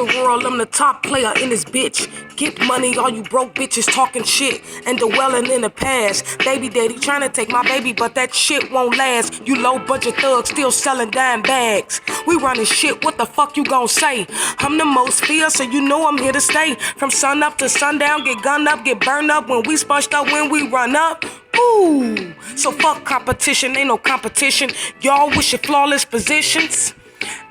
the world, I'm the top player in this bitch. Get money, all you broke bitches talking shit and dwelling in the past. Baby daddy trying to take my baby, but that shit won't last. You low budget thugs still selling dime bags. We running shit, what the fuck you gon' say? I'm the most fierce, so you know I'm here to stay. From sun up to sundown, get gunned up, get burned up. When we spunched up, when we run up. Ooh, so fuck competition, ain't no competition. Y'all wish your flawless positions.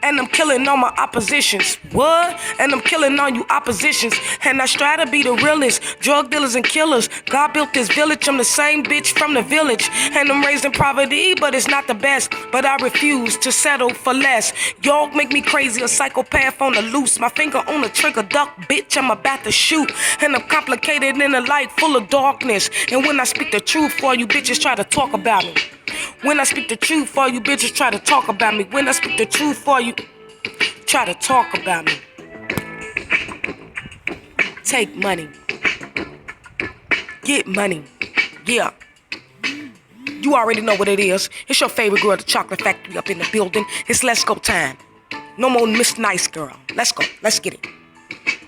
And I'm killing all my oppositions. What? And I'm killing all you oppositions. And I strive to be the realest. Drug dealers and killers. God built this village. I'm the same bitch from the village. And I'm raised in poverty, but it's not the best. But I refuse to settle for less. Y'all make me crazy, a psychopath on the loose. My finger on the trigger, duck, bitch, I'm about to shoot. And I'm complicated in a light full of darkness. And when I speak the truth, all you bitches try to talk about me. When I speak the truth, all you bitches try to talk about me. When I speak the truth, all you try to talk about me. Take money. Get money. Yeah. You already know what it is. It's your favorite girl, the Chocolate Factory, up in the building. It's let's go time. No more Miss Nice Girl. Let's go. Let's get it.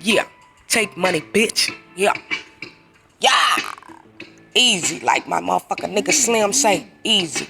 Yeah. Take money, bitch. Yeah. Yeah. Easy, like my motherfucker nigga Slim say. Easy.